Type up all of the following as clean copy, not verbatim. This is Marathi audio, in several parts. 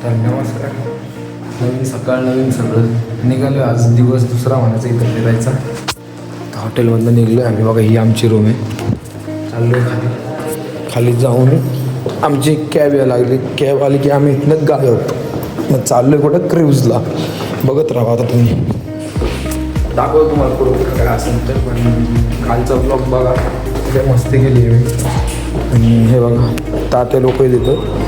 तर नमस्कार. नवीन सकाळ, नवीन सगळं. निघालो आज दिवस दुसरा म्हणायचा इथं फिरायचा. हॉटेलमधनं निघलो आहे आम्ही. बघा ही आमची रूम आहे. चाललो आहे खाली. खाली जाऊन आमची कॅब यायला लागली. कॅब आली की आम्ही इथनं गायब. मग चाललो आहे कुठं क्रूजला. बघत राहा आता तुम्ही. दाखवतो तुम्हाला कुठं काय असेल तर. पण कालचा ब्लॉग बघा, ते मस्ती केली आहे मी. आणि हे बघा तात्या लोक तिथं.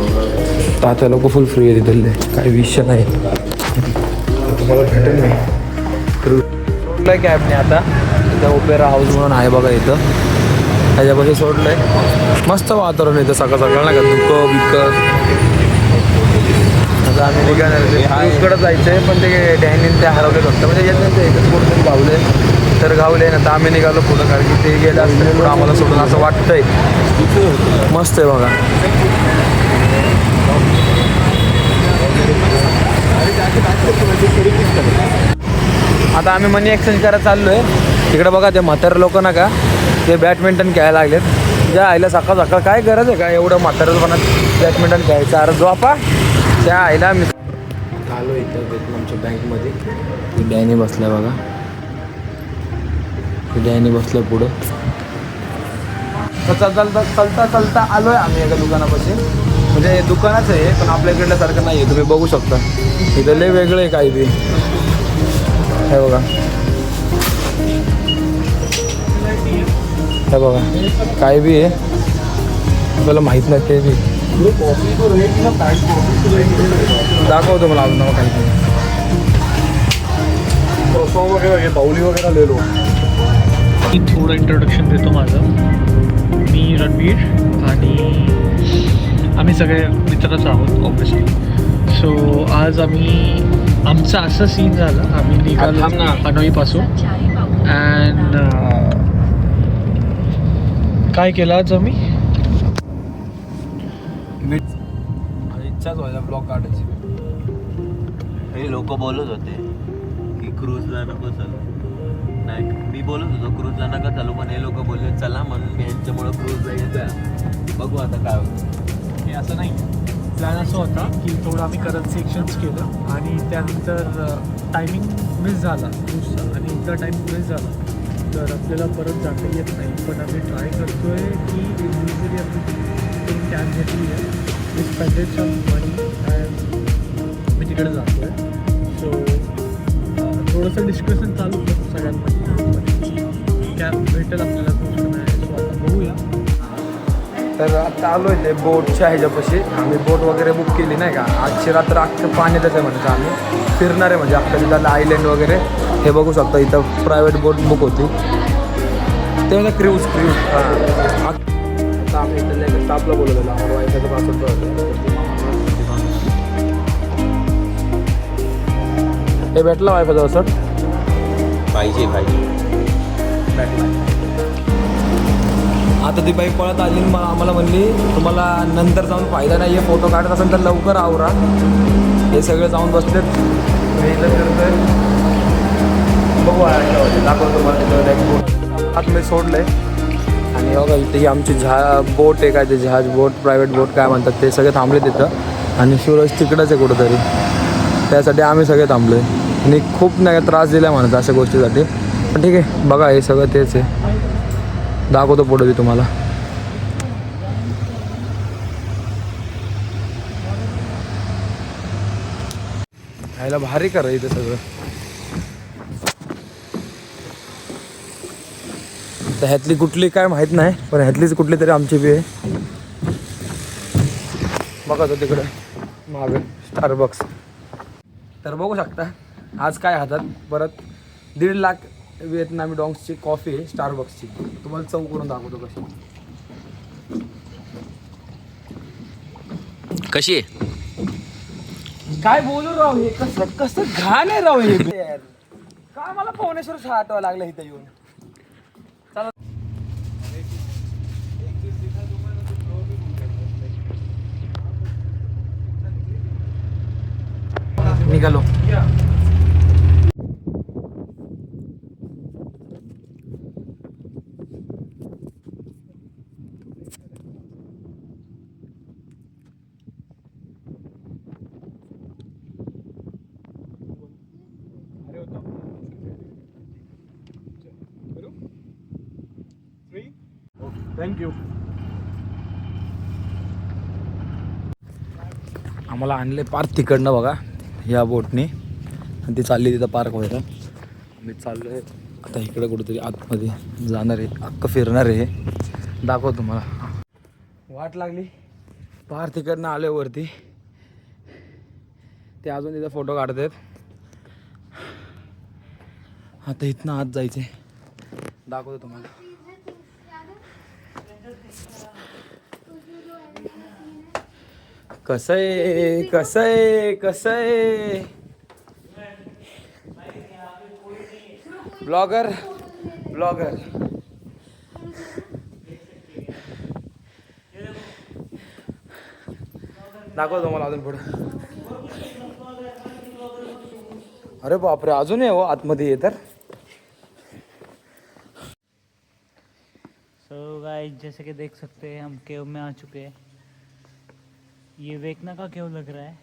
तात्या लोक फुल फ्री आहे तिथले, काही विषय नाही. तुम्हाला भेटेल नाही सोडलं आहे कॅबने. आता इथं ओपेरा हाऊस म्हणून आहे बघा, इथं ह्याच्यापाशी सोडलं आहे. मस्त वातावरण इथं सकाळ सकाळ नाही का, धुकं बिकं. आता आम्ही निघाणार क्रूजकडं जायचं आहे, पण ते डॅनीन ते हरवले फक्त. म्हणजे येत नाही ते एकच कुठं गावले तर गावले ना. तर आम्ही निघालो पुढं, कारण की ते गेलं असतं पुढं आम्हाला सोडून असं वाटतंय. मस्त आहे बघा. आता आम्ही मनी एक्सचेंज करायला चाललो आहे. तिकडे बघा ते म्हातारे लोक ना का, ते बॅडमिंटन खेळायला लागलेत. ज्या आईला सकाळ सकाळ काय गरज आहे का एवढं म्हातारेपणात बॅडमिंटन खेळायचं. अरे जो आपा त्या आईला मी आलो इथं व्हिएतनामच्या बँकमध्ये. डॅनी बसलाय बघा, डॅनी बसलं पुढं. चालता चालता आलो आहे आम्ही एका दुकानापाशी. म्हणजे दुकानच आहे पण आपल्या इकडल्यासारखं नाही आहे, तुम्ही बघू शकता. इथं लय वेगळं आहे काही बी. हे बघा, हे बघा काय बी आहे आपल्याला माहीत नाही ते बी. दाखवतो मला अजून काही वगैरे बाउली वगैरे लिहिलो. मी थोडं इंट्रोडक्शन देतो माझं. मी रणवीर आणि आम्ही सगळे मित्रच आहोत ऑब्विसली. सो आज आमचा असं सीन झालं, आम्ही निघालो हनोईपासून. अँड काय केलं आज आम्ही, इच्छाच व्हायला ब्लॉग काढायची. हे लोक बोलत होते की क्रूजला नको चालू. नाही, मी बोलत होतो क्रूजला नका चालू, पण हे लोक बोलले चला, म्हणून मी यांच्यामुळं क्रूजला येतोय. बघू आता काय होतं. हे असं नाही. प्लॅन असं होता की थोडं आम्ही करन्सी एक्सचेंज केलं आणि त्यानंतर टायमिंग मिस झाला क्रूजचा, आणि एकदा टाईम मिस झाला तर आपल्याला परत जाता येत नाही. पण आम्ही ट्राय करतो आहे की इंडिव्हिज्युअली आम्ही कॅब घेतली आहे with spended some money and मी तिकडे जातो आहे. सो थोडंसं डिस्कशन चालू होतं सगळ्यांमध्ये. कॅब भेटेल आपल्याला क्रूज नाही. सो आता बघूया. तर आता आलो आहे ते बोटच्या ह्याच्यापाशी. आम्ही बोट वगैरे बुक केली नाही का. आजची रात्र अख्खं पाण्यातच आहे म्हणजे आम्ही फिरणार आहे. म्हणजे अख्खं तिथलं आयलँड वगैरे हे बघू शकता. इथं प्रायव्हेट बोट बुक होती ते म्हणजे क्रूज. हां, आता आम्ही इथं स्टाफला बोलवलेलं. आम्हाला वायफायचं पासवर्ड होतं. हे भेटला वायफायचा पासवर्ड. पाहिजे भेटला. आता ती बाई पळत आली आम्हाला म्हणली तुम्हाला नंतर जाऊन फायदा नाही आहे, फोटो काढत असेल तर लवकर आवरा. हे सगळे जाऊन बसलेत. मी इथं फिरतोय. बघू दाखवतो तुम्हाला तिथं आत मी सोडलं आहे. आणि बघा इथे ही आमची बोट आहे काय, ते जहाज बोट, प्रायव्हेट बोट काय म्हणतात, ते सगळे थांबले तिथं. आणि सूरज तिकडंच आहे कुठंतरी, त्यासाठी आम्ही सगळे थांबलो आहे. आणि खूप नाही त्रास दिला म्हणत अशा गोष्टीसाठी. पण ठीक आहे, बघा हे सगळं तेच आहे. दाखवतो पुढे मी तुम्हाला. ह्याला भारी करा इथं सगळं. तर ह्यातली कुठली काय माहीत नाही, पण ह्यातलीच कुठली तरी आमची बी आहे. बघा तो तिकडं मागं स्टारबक्स. तर बघू शकता आज काय हातात. परत 1.5 लाख व्हिएतनामी डॉंग्सची कॉफी आहे स्टारबक्सची. तुम्हाला चव करून दाखवतो कशी आहे. काय बोलू राव, हे कसं घाण आहे राव हे. काय मला भुवनेश्वर आठवावं लागलं इथं येऊन. चला निघालो. थँक्यू. आम्हाला आणले पार्क तिकडनं बघा या बोटने आणि ती चालली तिथं पार्क व्हायला. मी चाललो आहे आता इकडं कुठेतरी आतमध्ये जाणार आहे, अख्खं फिरणार आहे. दाखव तुम्हाला. वाट लागली पार तिकडनं आले वरती. ते अजून तिथं फोटो काढत आहेत. आता इथनं आत जायचं आहे, दाखवतो तुम्हाला. कसं आहे कसं आहे कसं आहे ब्लॉगर ब्लॉगर. दाखव तुम्हाला अजून पुढे. अरे बापरे अजून आहे हो आतमध्ये ये तर. सो गाइस जैसे कि देख सकते हैं हम केव में आ चुके हैं. ये वेकना का केव लग रहा है.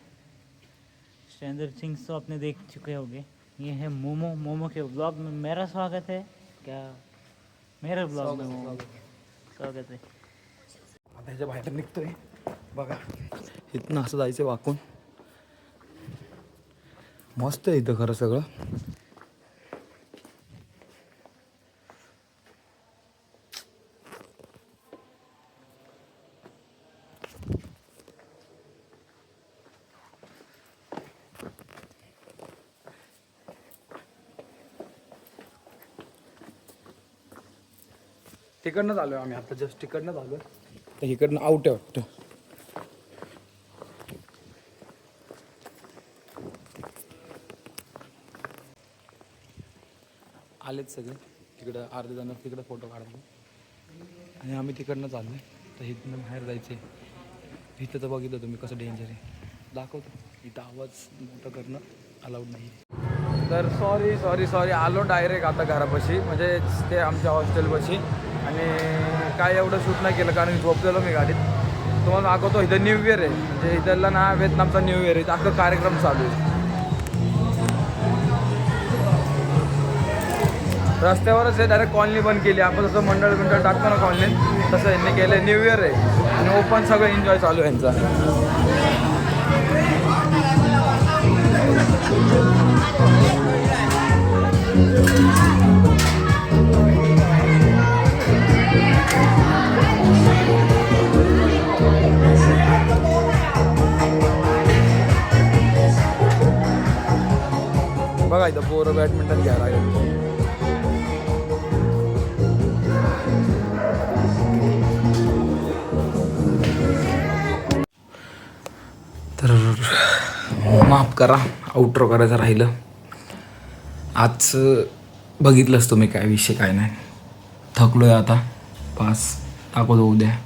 स्ट्रेंजर थिंग्स तो आपने देख चुके होंगे. ये है मोमो. मोमो के ब्लॉग में मेरा स्वागत है. क्या मेरे ब्लॉग में स्वागत है. आता ह्याच्या बाहेर निघतोय बघा. इथनं असं जायचं वाकून. मस्त आहे इथं खरं सगळं. तिकडनंच आलो आम्ही आता. जस्ट तिकडनंच आलो. तर इकडनं आउट आहे वाटतं. आलेत सगळे तिकडं. अर्धे जण तिकडं फोटो काढले आणि आम्ही तिकडनंच आलो. तर इथनं बाहेर जायचं आहे. इथं तर बघितलं तुम्ही कसं डेंजर आहे. दाखवतो. इथं आवाज मोठं करणं अलाउड नाही. तर सॉरी सॉरी सॉरी आलो डायरेक्ट आता घरापाशी, म्हणजे ते आमच्या हॉस्टेलपाशी. आणि काय एवढं शूट नाही केलं कारण झोपलेलो मी गाडीत. तुम्हाला दाखवतो. इथं न्यू इयर आहे, म्हणजे इथला ना व्हिएतनामचा न्यू इयर आहे. अख्खा कार्यक्रम चालू आहे. रस्त्यावरच आहे. डायरेक्ट कॉलनी बंद केली. आपण जसं मंडळ टाकतो ना कॉलनीत, तसं यांनी केलं. न्यू इयर आहे आणि ओपन सगळं एन्जॉय चालू आहे यांचा. बघा इथं पोरं बॅडमिंटन घ्यायला लागेल. तर माफ करा आउट्रो करायचं राहिलं. आज बघितलंच तुम्ही काय विषय काय नाही. थकलोय आता. पास दाखवतो उद्या.